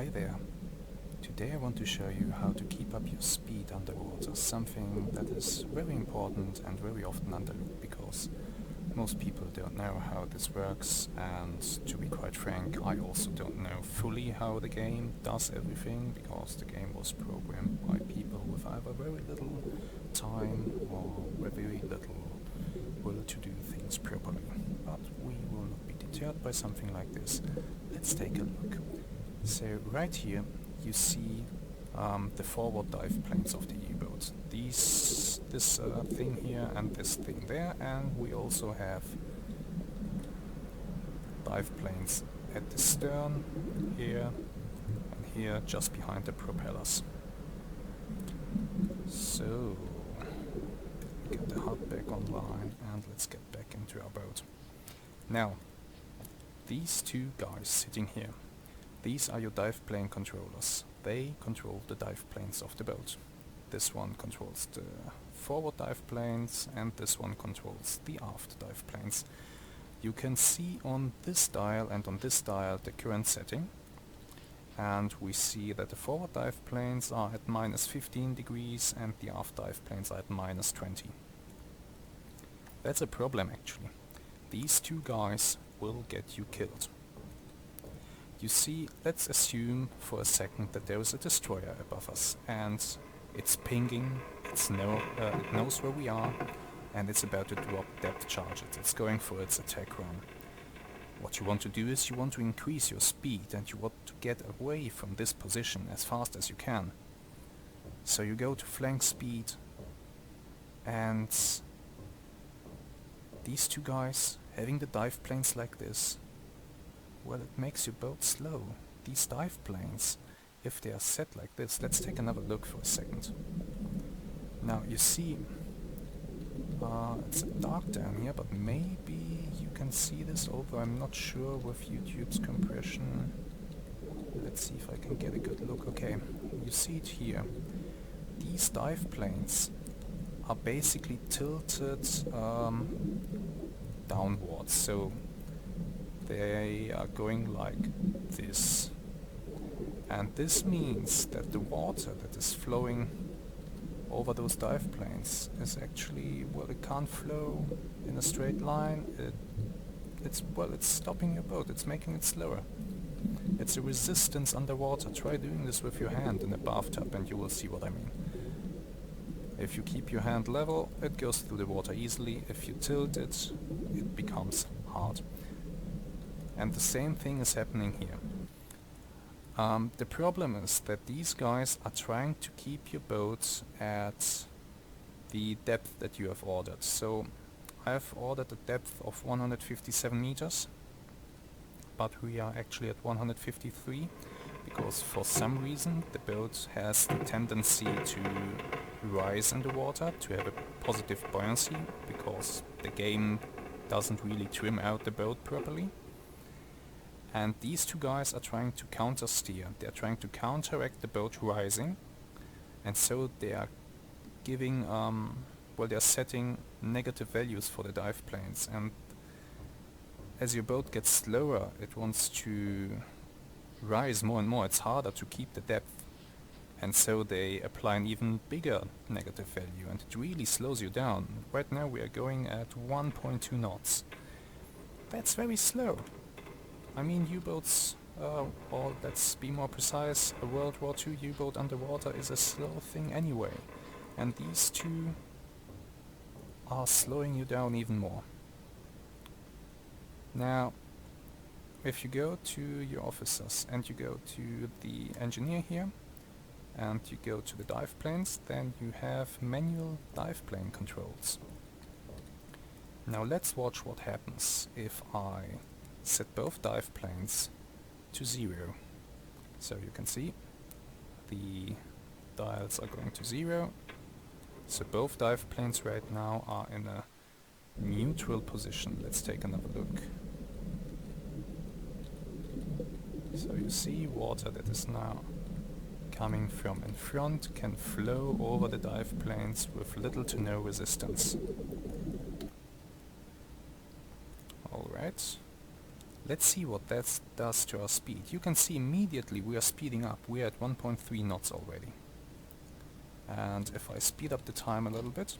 Hi there. Today I want to show you how to keep up your speed underwater, something that is very important and very often underlooked because most people don't know how this works, and to be quite frank, I also don't know fully how the game does everything because the game was programmed by people with either very little time or very little will to do things properly. But we will not be deterred by something like this. Let's take a look. So right here you see the forward dive planes of the U-boat. This thing here and this thing there, and we also have dive planes at the stern, here and here, just behind the propellers. So, get the HUD back online and let's get back into our boat. Now, these two guys sitting here, these are your dive plane controllers. They control the dive planes of the boat. This one controls the forward dive planes and this one controls the aft dive planes. You can see on this dial and on this dial the current setting, and we see that the forward dive planes are at -15 degrees and the aft dive planes are at -20. That's a problem actually. These two guys will get you killed. You see, let's assume for a second that there is a destroyer above us and it's pinging, it knows where we are, and it's about to drop depth charges. It's going for its attack run. What you want to do is you want to increase your speed and you want to get away from this position as fast as you can. So you go to flank speed, and these two guys having the dive planes like this, well, it makes your boat slow. These dive planes, if they are set like this, let's take another look for a second. Now you see, it's dark down here, but maybe you can see this, although I'm not sure with YouTube's compression. Let's see if I can get a good look. Okay, you see it here. These dive planes are basically tilted downwards, so they are going like this. And this means that the water that is flowing over those dive planes is actually, well, it can't flow in a straight line. It's stopping your boat, it's making it slower. It's a resistance underwater. Try doing this with your hand in a bathtub and you will see what I mean. If you keep your hand level, it goes through the water easily. If you tilt it, it becomes hard. And the same thing is happening here. The problem is that these guys are trying to keep your boat at the depth that you have ordered. So I've ordered a depth of 157 meters, but we are actually at 153 because for some reason the boat has the tendency to rise in the water, to have a positive buoyancy, because the game doesn't really trim out the boat properly. And these two guys are trying to counter steer. They are trying to counteract the boat rising, and so they are giving, they are setting negative values for the dive planes. And as your boat gets slower, it wants to rise more and more. It's harder to keep the depth, and so they apply an even bigger negative value, and it really slows you down. Right now we are going at 1.2 knots. That's very slow. I mean, U-boats, or let's be more precise, a World War II U-boat underwater is a slow thing anyway, and these two are slowing you down even more. Now, if you go to your officers and you go to the engineer here, and you go to the dive planes, then you have manual dive plane controls. Now let's watch what happens if I set both dive planes to 0. So you can see the dials are going to 0. So both dive planes right now are in a neutral position. Let's take another look. So you see water that is now coming from in front can flow over the dive planes with little to no resistance. Alright. Let's see what that does to our speed. You can see immediately we are speeding up. We are at 1.3 knots already. And if I speed up the time a little bit,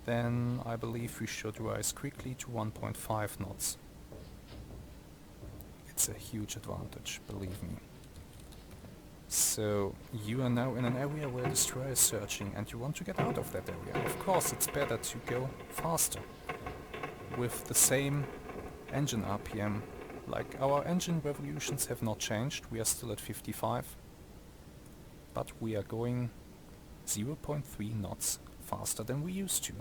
then I believe we should rise quickly to 1.5 knots. It's a huge advantage, believe me. So you are now in an area where a destroyer is searching and you want to get out of that area. Of course it's better to go faster with the same engine RPM. Like, our engine revolutions have not changed, we are still at 55, but we are going 0.3 knots faster than we used to.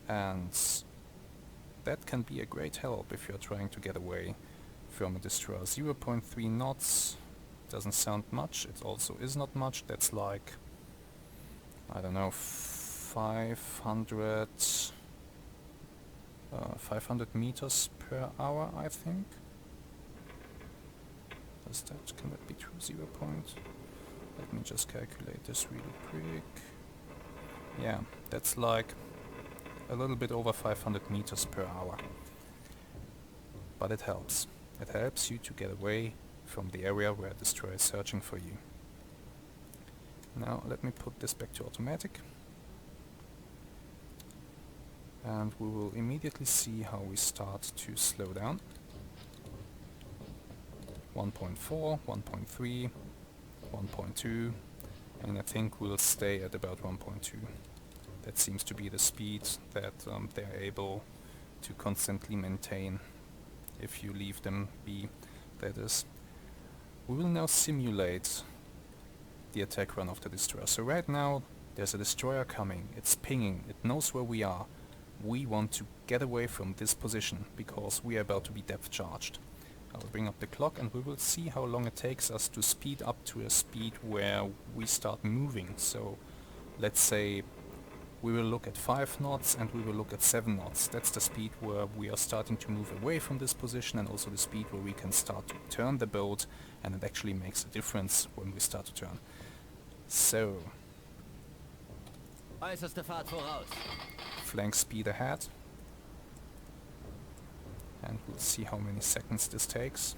And that can be a great help if you're trying to get away from a destroyer. 0.3 knots doesn't sound much, it also is not much. That's like, I don't know, 500 meters per hour, I think. Can that be true? 0 point? Let me just calculate this really quick. Yeah, that's like a little bit over 500 meters per hour. But it helps. It helps you to get away from the area where a destroyer is searching for you. Now let me put this back to automatic. And we will immediately see how we start to slow down. 1.4, 1.3, 1.2, and I think we'll stay at about 1.2. That seems to be the speed that they're able to constantly maintain if you leave them be, that is. We will now simulate the attack run of the destroyer. So right now there's a destroyer coming, it's pinging, it knows where we are. We want to get away from this position because we are about to be depth charged. I will bring up the clock and we will see how long it takes us to speed up to a speed where we start moving. So let's say we will look at 5 knots and we will look at 7 knots. That's the speed where we are starting to move away from this position, and also the speed where we can start to turn the boat, and it actually makes a difference when we start to turn. So, äußerste Fahrt voraus. Flank speed ahead. And we'll see how many seconds this takes.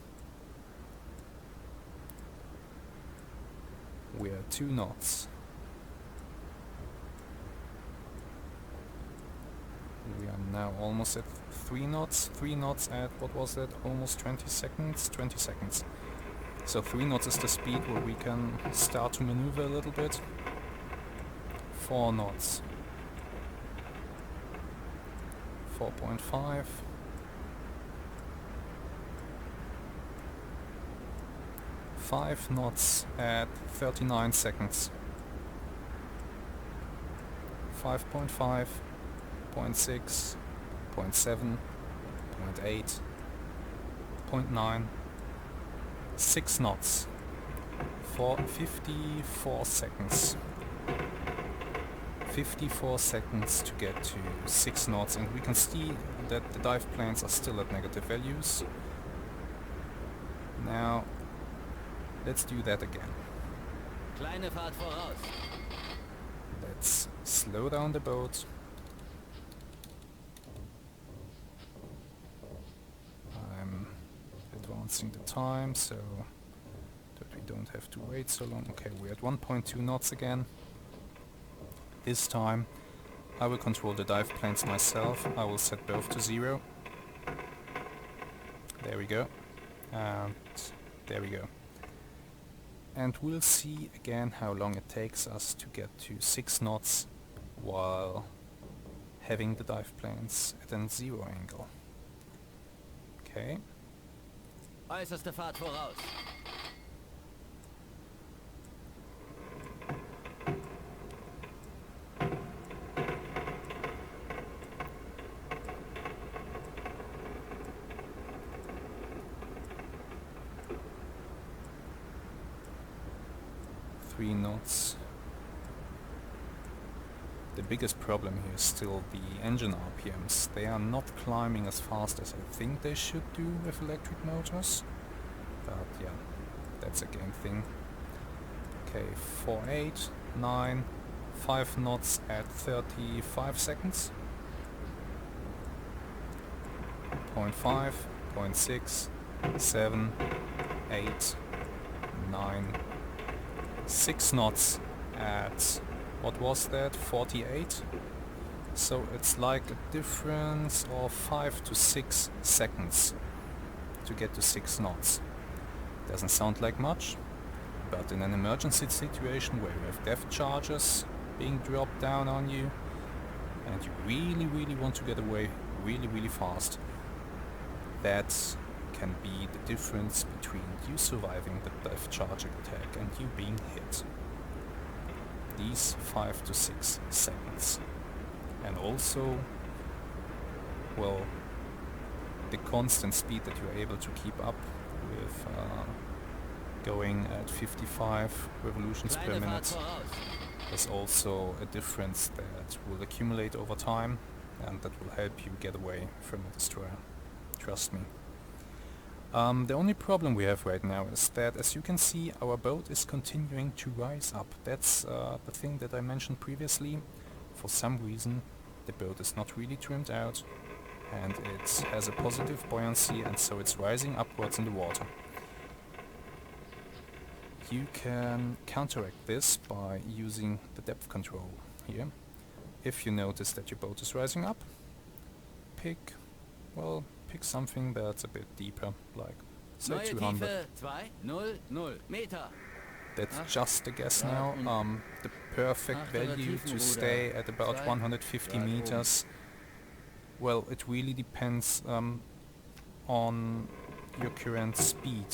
We're at 2 knots. We are now almost at 3 knots. 3 knots at, what was that, almost 20 seconds? 20 seconds. So 3 knots is the speed where we can start to maneuver a little bit. 4 knots. 4.5. 5 knots at 39 seconds. 5.5. 0.6, 0.7, 0.8, 0.9, 6 knots for 54 seconds. 54 seconds to get to 6 knots, and we can see that the dive planes are still at negative values. Now let's do that again. Kleine Fahrt voraus. Let's slow down the boat. Advancing the time so that we don't have to wait so long. Okay, we're at 1.2 knots again. This time I will control the dive planes myself. I will set both to 0. There we go. And there we go. And we'll see again how long it takes us to get to 6 knots while having the dive planes at a 0 angle. Okay. Äußerste Fahrt voraus. Three knots. The biggest problem here is still the engine RPMs. They are not climbing as fast as I think they should do with electric motors. But yeah, that's a game thing. Okay, 4.8, 9, 5 knots at 35 seconds. 0.5, 0.6, 7, 8, 9, 6 knots at, what was that, 48? So it's like a difference of 5 to 6 seconds to get to 6 knots. Doesn't sound like much, but in an emergency situation where you have depth charges being dropped down on you and you really want to get away really fast, that can be the difference between you surviving the depth charge attack and you being hit. These 5 to 6 seconds. And also, well, the constant speed that you're able to keep up with going at 55 revolutions per minute is also a difference that will accumulate over time and that will help you get away from a destroyer. Trust me. The only problem we have right now is that, as you can see, our boat is continuing to rise up. That's the thing that I mentioned previously. For some reason, the boat is not really trimmed out and it has a positive buoyancy, and so it's rising upwards in the water. You can counteract this by using the depth control here. If you notice that your boat is rising up, pick something that's a bit deeper, like say 200. That's just a guess now. The perfect value to stay at about 150 meters, well, it really depends on your current speed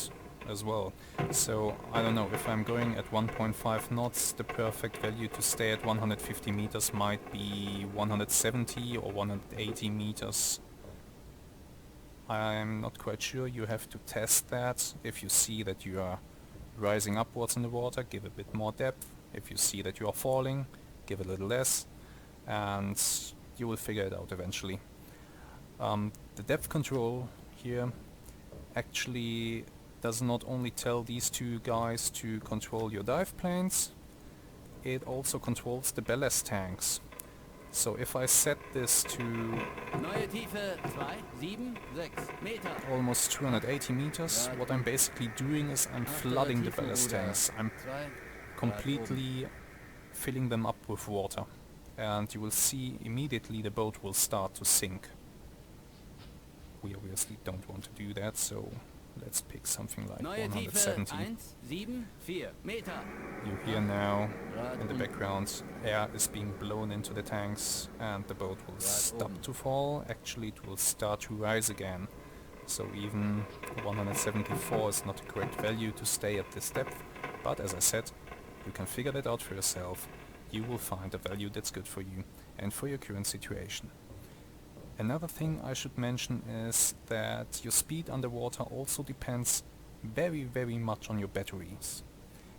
as well. So I don't know, if I'm going at 1.5 knots, the perfect value to stay at 150 meters might be 170 or 180 meters. I'm not quite sure, you have to test that. If you see that you are rising upwards in the water, give a bit more depth. If you see that you are falling, give a little less, and you will figure it out eventually. The depth control here actually does not only tell these two guys to control your dive planes, it also controls the ballast tanks. So if I set this to almost 280 meters, what I'm basically doing is I'm flooding the ballast tanks. I'm completely filling them up with water. And you will see immediately the boat will start to sink. We obviously don't want to do that, so let's pick something like 170. You hear now in the background air is being blown into the tanks and the boat will stop to fall. Actually it will start to rise again. So even 174 is not a correct value to stay at this depth, but as I said, you can figure that out for yourself. You will find a value that's good for you and for your current situation. Another thing I should mention is that your speed underwater also depends very much on your batteries.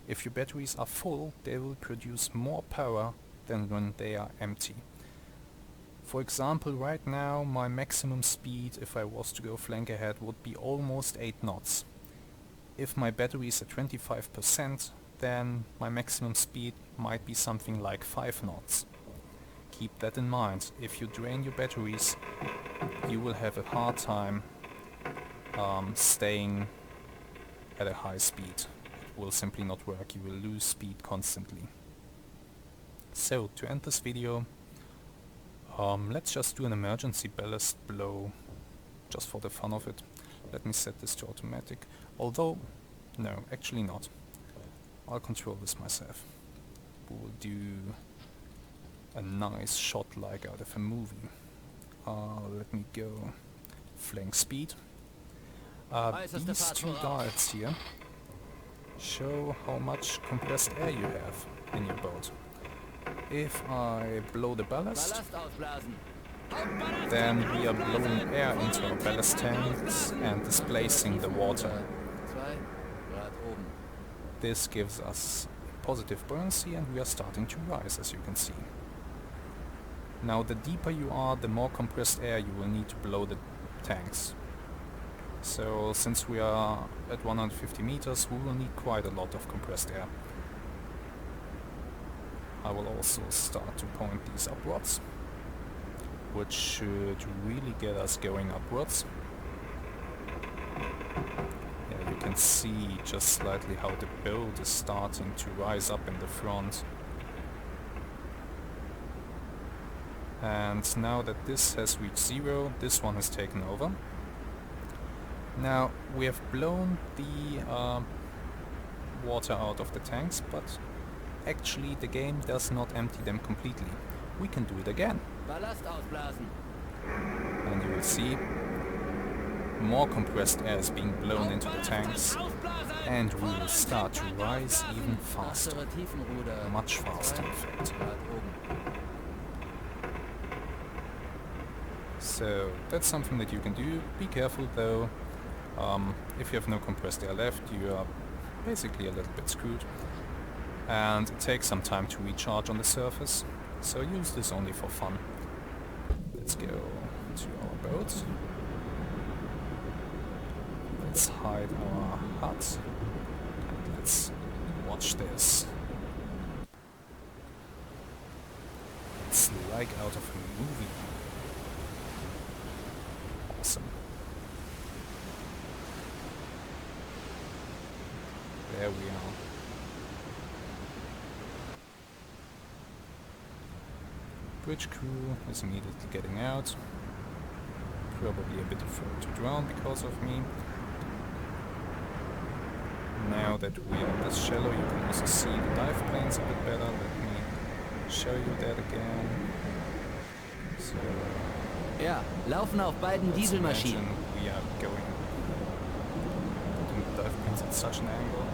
If your batteries are full, they will produce more power than when they are empty. For example, right now my maximum speed, if I was to go flank ahead, would be almost 8 knots. If my battery is at 25%, then my maximum speed might be something like 5 knots. Keep that in mind. If you drain your batteries, you will have a hard time staying at a high speed. It will simply not work. You will lose speed constantly. So, to end this video, let's just do an emergency ballast blow, just for the fun of it. Let me set this to automatic. Although, no, actually not. I'll control this myself. We'll do a nice shot like out of a movie. Let me go flank speed. These two dials here show how much compressed air you have in your boat. If I blow the ballast, then we are blowing air into our ballast tanks and displacing the water. This gives us positive buoyancy and we are starting to rise, as you can see. Now the deeper you are, the more compressed air you will need to blow the tanks. So since we are at 150 meters, we will need quite a lot of compressed air. I will also start to point these upwards, which should really get us going upwards. can see just slightly how the boat is starting to rise up in the front. And now that this has reached 0, this one has taken over. Now we have blown the water out of the tanks, but actually the game does not empty them completely. We can do it again. Ballast ausblasen. And you will see more compressed air is being blown into the tanks, and we will start to rise even faster. Much faster, in fact. So that's something that you can do. Be careful though. If you have no compressed air left, you are basically a little bit screwed. And it takes some time to recharge on the surface, so use this only for fun. Let's go to our boat. Let's hide our hut. And let's watch this. It's like out of a movie. Awesome. There we are. Bridge crew is immediately getting out. Probably a bit afraid to drown because of me. Now that we are this shallow, you can also see the dive planes a bit better. Let me show you that again. So, Ja, laufen auf beiden Dieselmaschinen. we are going putting the dive planes at such an angle.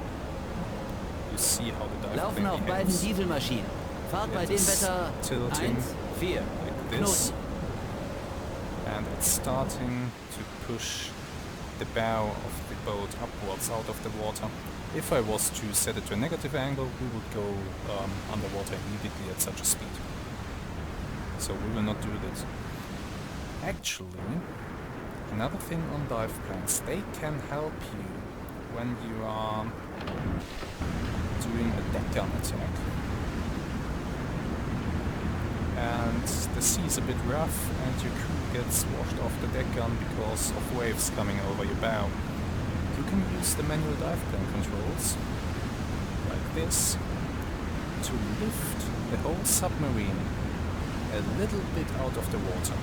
You see how the dive Laufen plane auf beiden behaves. Dieselmaschinen. Fahrt bei It dem is Wetter tilting 1, 4. like this, and it's starting to push the bow of the boat upwards out of the water. If I was to set it to a negative angle, we would go underwater immediately at such a speed. So we will not do this. Actually, another thing on dive planes, they can help you when you are doing a deck gun attack. And the sea is a bit rough and your crew gets washed off the deck gun because of waves coming over your bow. You can use the manual dive plane controls, like this, to lift the whole submarine a little bit out of the water.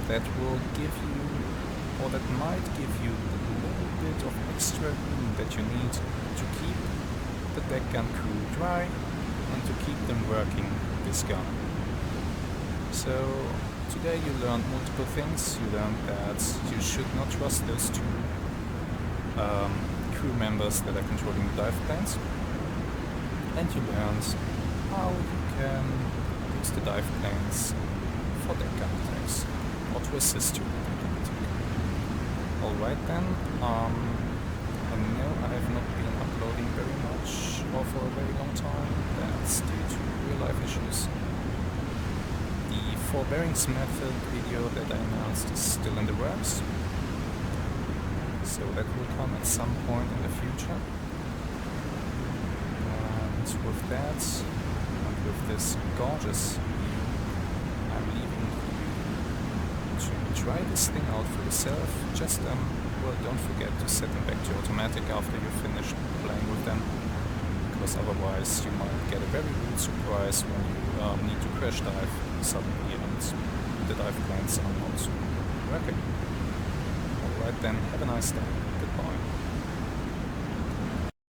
That will give you, or that might give you a little bit of extra room that you need to keep the deck gun crew dry and to keep them working this gun. So today you learned multiple things. You learned that you should not trust those two crew members that are controlling the dive planes. And you learned how you can use the dive planes for deck gun attacks, or to assist you with deck gun attack. Alright then, I know I have not been uploading very much or for a very long time. That's due to real life issues. The forbearance method video that I announced is still in the works, so that will come at some point in the future. And with that, and with this gorgeous view, I'm leaving you to try this thing out for yourself. Just well, don't forget to set them back to automatic after you've finished playing with them, because otherwise you might get a very rude surprise when you need to crash dive suddenly and the dive planes are not working. Alright then, have a nice day.